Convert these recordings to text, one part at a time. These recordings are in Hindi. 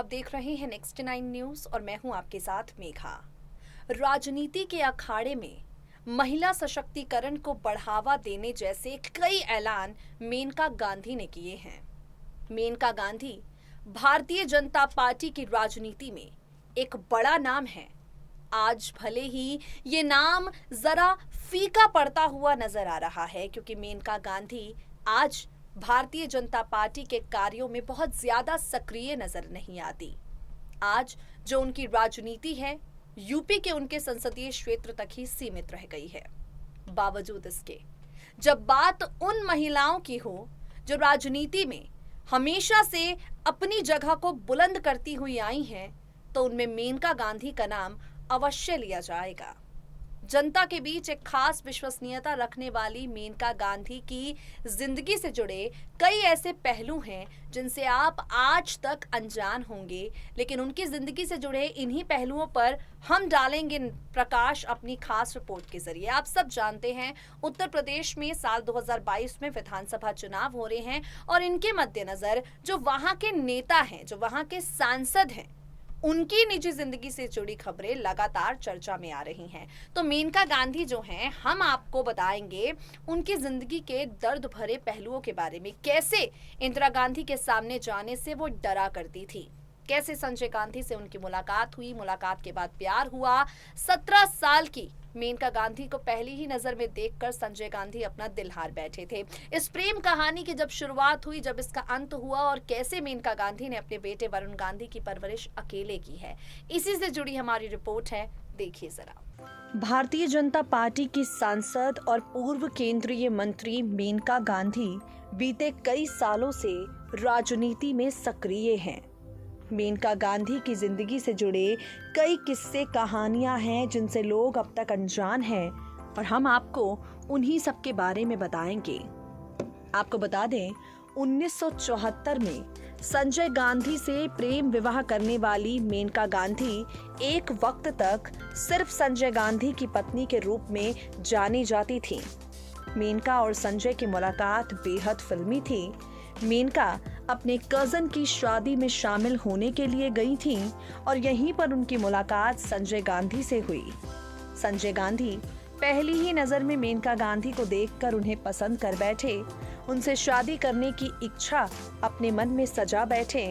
देख रहे हैं नेक्स्ट 9 न्यूज और मैं हूं आपके साथ मेघा। राजनीति के अखाड़े में महिला सशक्तिकरण को बढ़ावा देने जैसे कई ऐलान मेनका गांधी ने किए हैं। मेनका गांधी भारतीय जनता पार्टी की राजनीति में एक बड़ा नाम है। आज भले ही ये नाम जरा फीका पड़ता हुआ नजर आ रहा है, क्योंकि मेनका गांधी आज भारतीय जनता पार्टी के कार्यों में बहुत ज्यादा सक्रिय नजर नहीं आती। आज जो उनकी राजनीति है यूपी के उनके संसदीय क्षेत्र तक ही सीमित रह गई है। बावजूद इसके जब बात उन महिलाओं की हो जो राजनीति में हमेशा से अपनी जगह को बुलंद करती हुई आई हैं, तो उनमें मेनका गांधी का नाम अवश्य लिया जाएगा। जनता के बीच एक खास विश्वसनीयता रखने वाली मेनका गांधी की जिंदगी से जुड़े कई ऐसे पहलू हैं जिनसे आप आज तक अनजान होंगे, लेकिन उनकी जिंदगी से जुड़े इन्हीं पहलुओं पर हम डालेंगे प्रकाश अपनी खास रिपोर्ट के जरिए। आप सब जानते हैं उत्तर प्रदेश में साल 2022 में विधानसभा चुनाव हो रहे हैं और इनके मद्देनजर जो वहां के नेता हैं, जो वहां के सांसद हैं, उनकी निजी जिंदगी से जुड़ी खबरें लगातार चर्चा में आ रही हैं। तो मेनका गांधी जो हैं, हम आपको बताएंगे उनकी जिंदगी के दर्द भरे पहलुओं के बारे में। कैसे इंदिरा गांधी के सामने जाने से वो डरा करती थी, कैसे संजय गांधी से उनकी मुलाकात हुई, मुलाकात के बाद प्यार हुआ। 17 साल की मेनका गांधी को पहली ही नजर में देखकर संजय गांधी अपना दिल हार बैठे थे। इस प्रेम कहानी की जब शुरुआत हुई, जब इसका अंत हुआ और कैसे मेनका गांधी ने अपने बेटे वरुण गांधी की परवरिश अकेले की है, इसी से जुड़ी हमारी रिपोर्ट है, देखिए जरा। भारतीय जनता पार्टी की सांसद और पूर्व केंद्रीय मंत्री मेनका गांधी बीते कई सालों से राजनीति में सक्रिय हैं। मेनका गांधी की जिंदगी से जुड़े कई किस्से कहानियां हैं जिनसे लोग अब तक अनजान हैं और हम आपको उन्हीं सब के बारे में बताएंगे। आपको बता दें, 1974 में संजय गांधी से प्रेम विवाह करने वाली मेनका गांधी एक वक्त तक सिर्फ संजय गांधी की पत्नी के रूप में जानी जाती थी। मेनका और संजय की मुलाकात बेहद फिल्मी थी। मेनका अपने कजन की शादी में शामिल होने के लिए गई थीं और यहीं पर उनकी मुलाकात संजय गांधी से हुई। संजय गांधी पहली ही नजर में मेनका गांधी को देखकर उन्हें पसंद कर बैठे, उनसे शादी करने की इच्छा अपने मन में सजा बैठे।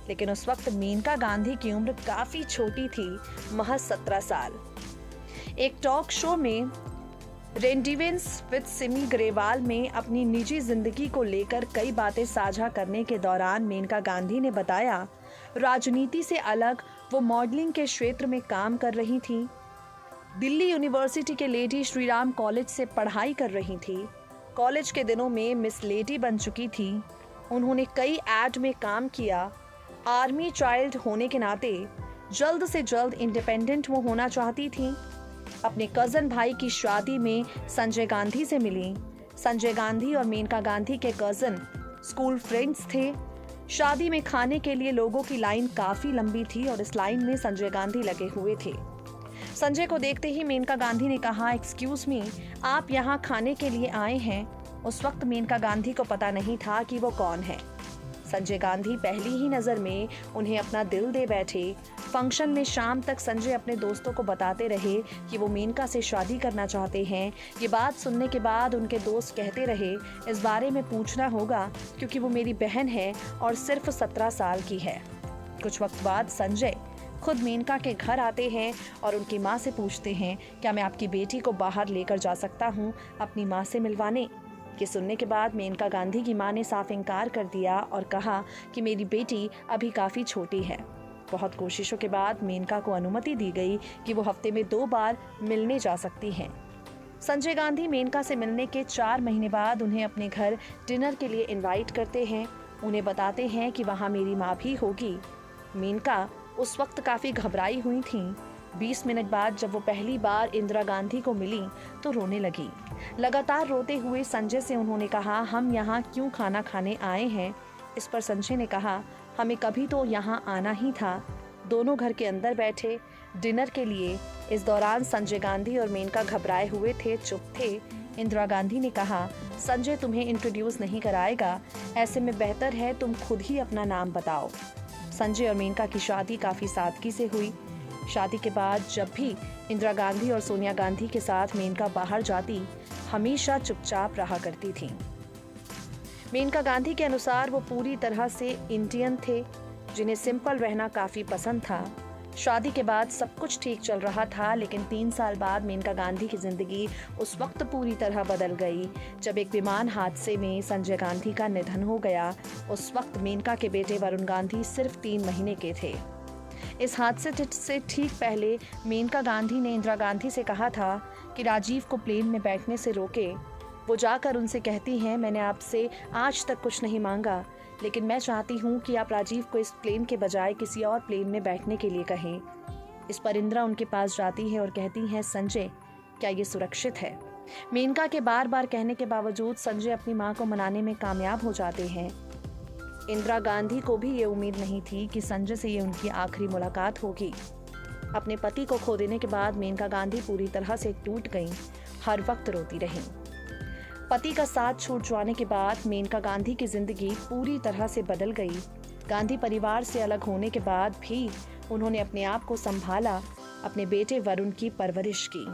लेकिन उस वक्त मेनका गांधी की उम्र काफी छोटी थी, महज 17 साल। एक टॉक शो में रेंडिवेंस विद सिमी ग्रेवाल में अपनी निजी जिंदगी को लेकर कई बातें साझा करने के दौरान मेनका गांधी ने बताया, राजनीति से अलग वो मॉडलिंग के क्षेत्र में काम कर रही थी। दिल्ली यूनिवर्सिटी के लेडी श्रीराम कॉलेज से पढ़ाई कर रही थी। कॉलेज के दिनों में मिस लेडी बन चुकी थी। उन्होंने कई एड में काम किया। आर्मी चाइल्ड होने के नाते जल्द से जल्द इंडिपेंडेंट वो होना चाहती थी। अपने कजन भाई की शादी में संजय गांधी से मिली। संजय गांधी और मेनका गांधी के कजन स्कूल फ्रेंड्स थे। शादी में खाने के लिए लोगों की लाइन काफी लंबी थी और इस लाइन में संजय गांधी लगे हुए थे। संजय को देखते ही मेनका गांधी ने कहा, एक्सक्यूज मी, आप यहाँ खाने के लिए आए हैं? उस वक्त मेनका गांधी को पता नहीं था कि वो कौन है। संजय गांधी पहली ही नजर में उन्हें अपना दिल दे बैठे। फंक्शन में शाम तक संजय अपने दोस्तों को बताते रहे कि वो मेनका से शादी करना चाहते हैं। ये बात सुनने के बाद उनके दोस्त कहते रहे, इस बारे में पूछना होगा क्योंकि वो मेरी बहन है और सिर्फ 17 साल की है। कुछ वक्त बाद संजय खुद मेनका के घर आते हैं और उनकी माँ से पूछते हैं, क्या मैं आपकी बेटी को बाहर लेकर जा सकता हूँ अपनी माँ से मिलवाने? ये सुनने के बाद मेनका गांधी की मां ने साफ इनकार कर दिया और कहा कि मेरी बेटी अभी काफ़ी छोटी है। बहुत कोशिशों के बाद मेनका को अनुमति दी गई कि वो हफ्ते में 2 बार मिलने जा सकती हैं। संजय गांधी मेनका से मिलने के 4 महीने बाद उन्हें अपने घर डिनर के लिए इनवाइट करते हैं। उन्हें बताते हैं कि वहाँ मेरी माँ भी होगी। मेनका उस वक्त काफ़ी घबराई हुई थीं। 20 मिनट बाद जब वो पहली बार इंदिरा गांधी को मिली तो रोने लगी। लगातार रोते हुए संजय से उन्होंने कहा, हम यहाँ क्यों खाना खाने आए हैं? इस पर संजय ने कहा, हमें कभी तो यहाँ आना ही था। दोनों घर के अंदर बैठे डिनर के लिए। इस दौरान संजय गांधी और मेनका घबराए हुए थे, चुप थे। इंदिरा गांधी ने कहा, संजय तुम्हें इंट्रोड्यूस नहीं कराएगा, ऐसे में बेहतर है तुम खुद ही अपना नाम बताओ। संजय और मेनका की शादी काफ़ी सादगी से हुई। शादी के बाद जब भी इंदिरा गांधी और सोनिया गांधी के साथ मेनका बाहर जाती, हमेशा चुपचाप रहा करती थी। मेनका गांधी के अनुसार वो पूरी तरह से इंडियन थे, जिन्हें सिंपल रहना काफ़ी पसंद था। शादी के बाद सब कुछ ठीक चल रहा था, लेकिन 3 साल बाद मेनका गांधी की ज़िंदगी उस वक्त पूरी तरह बदल गई जब एक विमान हादसे में संजय गांधी का निधन हो गया। उस वक्त मेनका के बेटे वरुण गांधी सिर्फ 3 महीने के थे। इस हादसे से ठीक पहले मेनका गांधी ने इंदिरा गांधी से कहा था कि राजीव को प्लेन में बैठने से रोके। वो जाकर उनसे कहती हैं, मैंने आपसे आज तक कुछ नहीं मांगा, लेकिन मैं चाहती हूँ कि आप राजीव को इस प्लेन के बजाय किसी और प्लेन में बैठने के लिए कहें। इस पर इंदिरा उनके पास जाती है और कहती हैं, संजय, क्या ये सुरक्षित है? मेनका के बार बार कहने के बावजूद संजय अपनी माँ को मनाने में कामयाब हो जाते हैं। इंदिरा गांधी को भी ये उम्मीद नहीं थी कि संजय से ये उनकी आखिरी मुलाकात होगी। अपने पति को खो देने के बाद मेनका गांधी पूरी तरह से टूट गईं, हर वक्त रोती रहीं। पति का साथ छूट जाने के बाद मेनका गांधी की जिंदगी पूरी तरह से बदल गई। गांधी परिवार से अलग होने के बाद भी उन्होंने अपने आप को संभाला, अपने बेटे वरुण की परवरिश की।